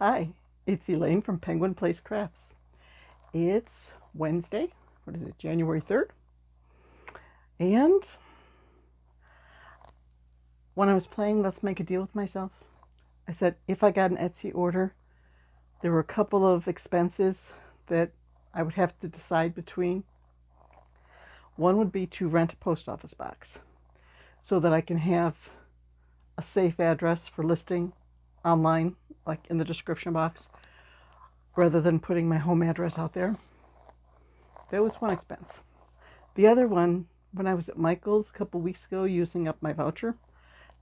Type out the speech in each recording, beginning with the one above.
Hi, it's Elaine from Penguin Place Crafts. It's Wednesday, what is it, January 3rd? And when I was playing Let's Make a Deal with Myself, I said if I got an Etsy order, there were a couple of expenses that I would have to decide between. One would be to rent a post office box so that I can have a safe address for listing online, like in the description box, rather than putting my home address out there. That was one expense. The other one, when I was at Michael's a couple weeks ago using up my voucher,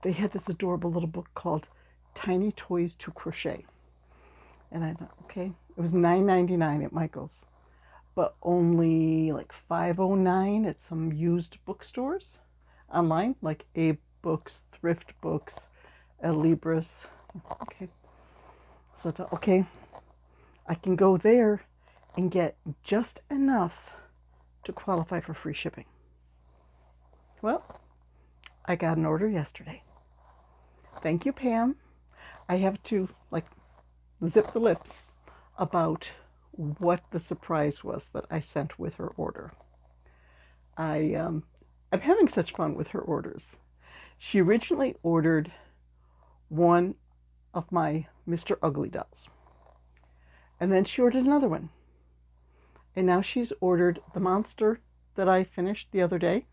they had this adorable little book called Tiny Toys to Crochet. And I thought, okay, it was $9.99 at Michael's, but only like $5.09 at some used bookstores online, like Abe Books, Thrift Books, Libris. Okay, so I thought, okay, I can go there and get just enough to qualify for free shipping. Well, I got an order yesterday. Thank you, Pam. I have to zip the lips about what the surprise was that I sent with her order. I'm having such fun with her orders. She originally ordered one of my Mr. Ugly dolls, and then she ordered another one, and now she's ordered the monster that I finished the other day.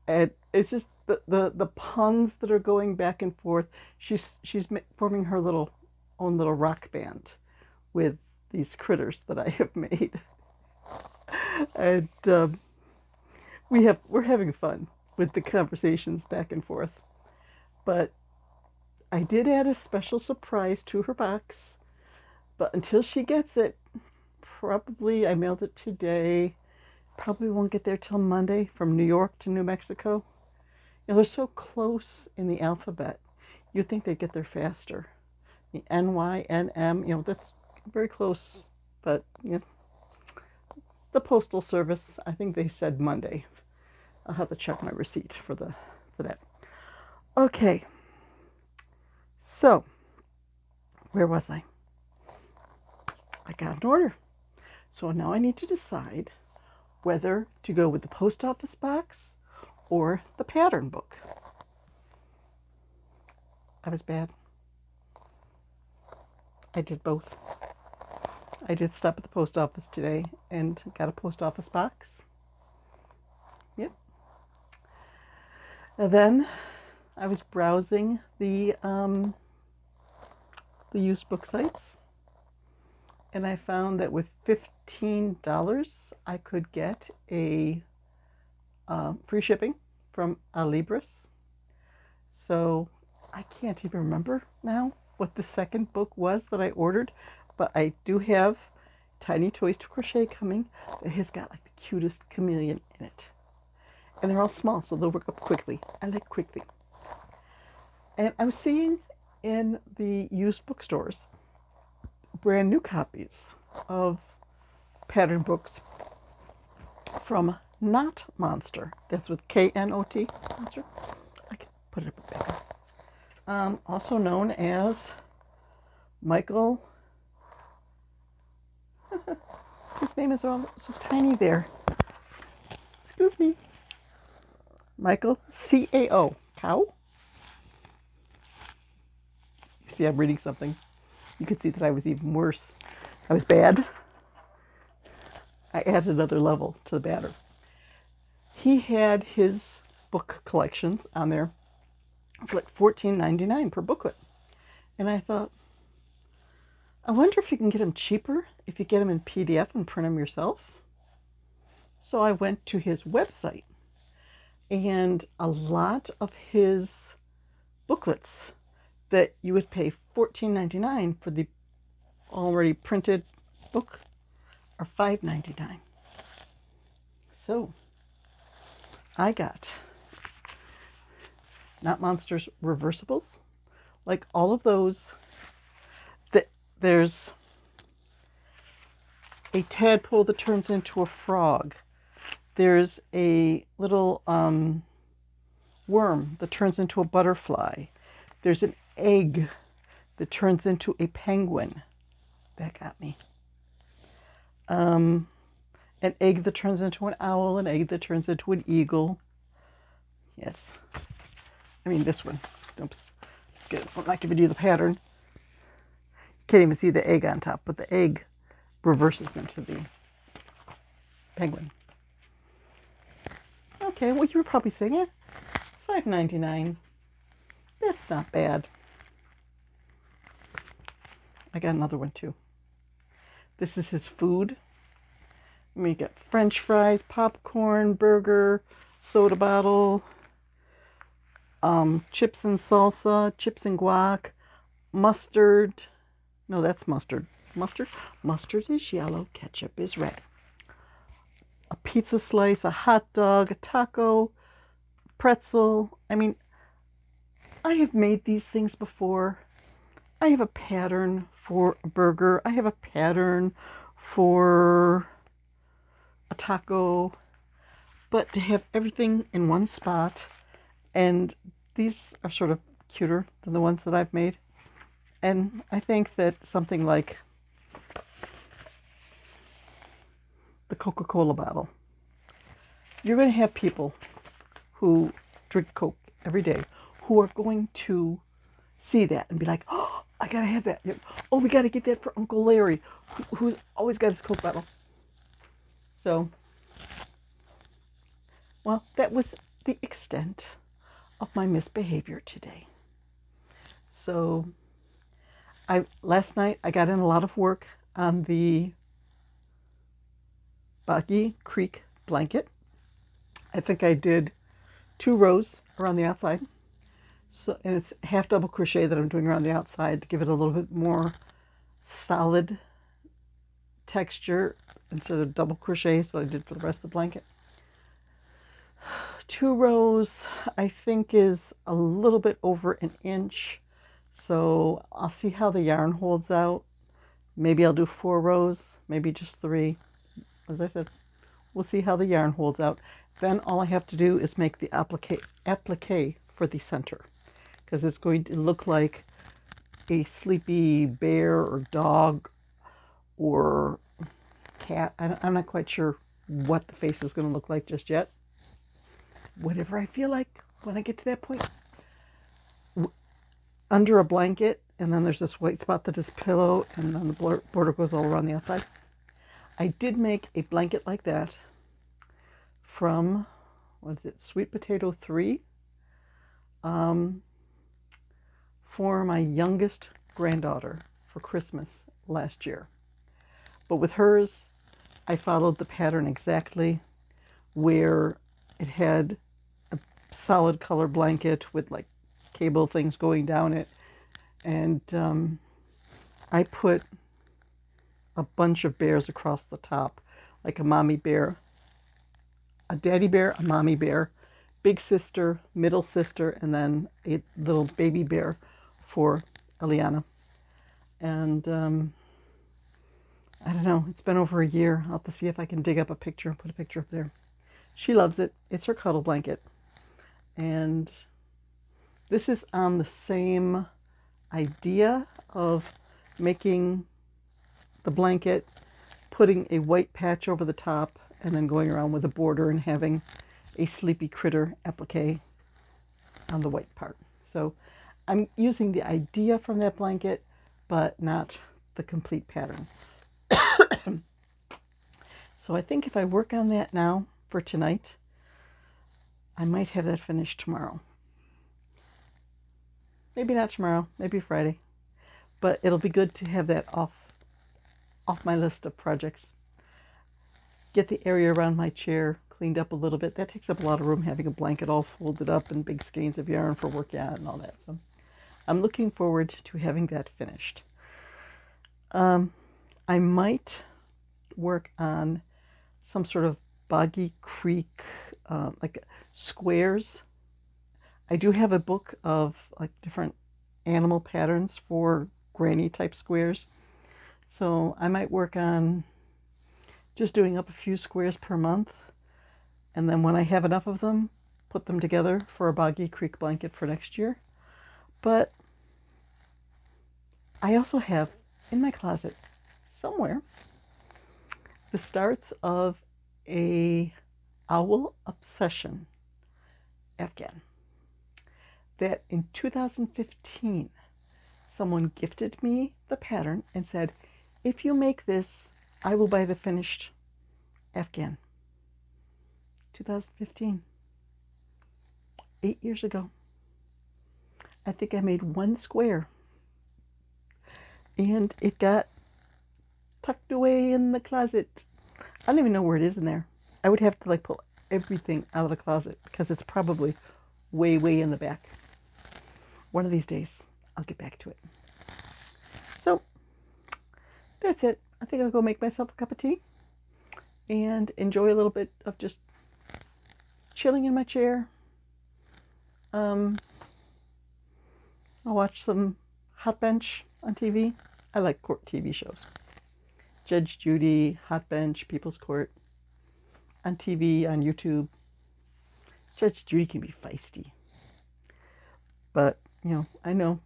And it's just the puns that are going back and forth. She's forming her own little rock band with these critters that I have made, and we're having fun with the conversations back and forth. But I did add a special surprise to her box. But until she gets it, probably I mailed it today. Probably won't get there till Monday from New York to New Mexico. You know, they're so close in the alphabet. You'd think they'd get there faster. The NY, NM, that's very close. But, the Postal Service, I think they said Monday. I'll have to check my receipt for that. Okay. So, where was I? I got an order. So now I need to decide whether to go with the post office box or the pattern book. I was bad. I did both. I did stop at the post office today and got a post office box. Yep. And then I was browsing the used book sites, and I found that with $15 I could get a free shipping from Libris. So I can't even remember now what the second book was that I ordered, but I do have Tiny Toys to Crochet coming that has got like the cutest chameleon in it. And they're all small, so they'll work up quickly. I like quickly. And I'm seeing in the used bookstores brand new copies of pattern books from Knot Monster. That's with Knot Monster. I can put it up bigger. Also known as Michael. His name is all so tiny there. Excuse me. Michael CAO. Cow? You see, I'm reading something. You could see that I was even worse. I was bad. I added another level to the batter. He had his book collections on there for like $14.99 per booklet. And I thought, I wonder if you can get them cheaper if you get them in PDF and print them yourself. So I went to his website, and a lot of his booklets that you would pay $14.99 for the already printed book are $5.99. So I got Knot Monsters reversibles, like all of those. There's a tadpole that turns into a frog. There's a little worm that turns into a butterfly. There's an egg that turns into a penguin. That got me. An egg that turns into an owl, an egg that turns into an eagle. Yes. I mean, this one. Oops. Let's get it so I'm not giving you the pattern. You can't even see the egg on top, but the egg reverses into the penguin. Okay, well, you were probably saying it. $5.99. That's not bad. I got another one too. This is his food. We got French fries, popcorn, burger, soda bottle, chips and salsa, chips and guac, mustard. No, that's mustard. Mustard? Mustard is yellow, ketchup is red. A pizza slice, a hot dog, a taco, pretzel. I mean, I have made these things before. I have a pattern for a burger. I have a pattern for a taco. But to have everything in one spot, and these are sort of cuter than the ones that I've made. And I think that something like the Coca-Cola bottle, you're going to have people who drink Coke every day who are going to see that and be like, oh, I gotta have that. Oh, we gotta get that for Uncle Larry, who's always got his Coke bottle. So, well, that was the extent of my misbehavior today. So, last night I got in a lot of work on the Boggy Creek blanket. I think I did 2 rows around the outside. So, and it's half double crochet that I'm doing around the outside to give it a little bit more solid texture instead of double crochet, so I did for the rest of the blanket. 2 rows, I think, is a little bit over an inch. So I'll see how the yarn holds out. Maybe I'll do 4 rows, maybe just 3. As I said, we'll see how the yarn holds out. Then all I have to do is make the applique for the center, because it's going to look like a sleepy bear or dog or cat. I'm not quite sure what the face is going to look like just yet. Whatever I feel like when I get to that point. Under a blanket, and then there's this white spot that is pillow, and then the border goes all around the outside. I did make a blanket like that from, what is it, Sweet Potato 3, for my youngest granddaughter for Christmas last year. But with hers, I followed the pattern exactly, where it had a solid color blanket with like cable things going down it, and I put a bunch of bears across the top, like a mommy bear, a daddy bear, a mommy bear, big sister, middle sister, and then a little baby bear for Eliana. And I don't know, it's been over a year. I'll have to see if I can dig up a picture and put a picture up there. She loves it. It's her cuddle blanket. And this is on the same idea of making the blanket, putting a white patch over the top, and then going around with a border and having a sleepy critter applique on the white part. So I'm using the idea from that blanket, but not the complete pattern. So I think if I work on that now for tonight, I might have that finished tomorrow. Maybe not tomorrow, maybe Friday. But it'll be good to have that off my list of projects. Get the area around my chair cleaned up a little bit. That takes up a lot of room, having a blanket all folded up and big skeins of yarn for working on and all that. So I'm looking forward to having that finished. I might work on some sort of Boggy Creek, like squares. I do have a book of like different animal patterns for granny type squares. So I might work on just doing up a few squares per month. And then when I have enough of them, put them together for a Boggy Creek blanket for next year. But I also have in my closet somewhere the starts of a owl obsession Afghan that in 2015 someone gifted me the pattern and said, if you make this, I will buy the finished Afghan. 2015, 8 years ago. I think I made one square and it got tucked away in the closet. I don't even know where it is in there. I would have to like pull everything out of the closet because it's probably way, way in the back. One of these days, I'll get back to it. So that's it. I think I'll go make myself a cup of tea and enjoy a little bit of just chilling in my chair. I'll watch some Hot Bench on TV. I like court TV shows. Judge Judy, Hot Bench, People's Court, on TV, on YouTube. Judge Judy can be feisty. But, I know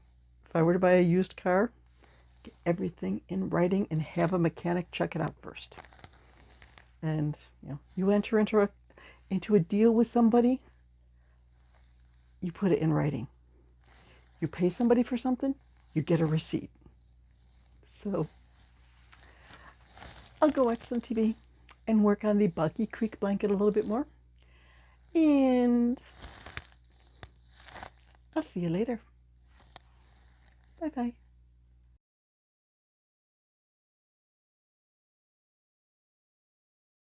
if I were to buy a used car, get everything in writing and have a mechanic check it out first. And, you enter into a deal with somebody, you put it in writing. You pay somebody for something, you get a receipt. So I'll go watch some TV and work on the Buggy Creek blanket a little bit more. And I'll see you later. Bye-bye.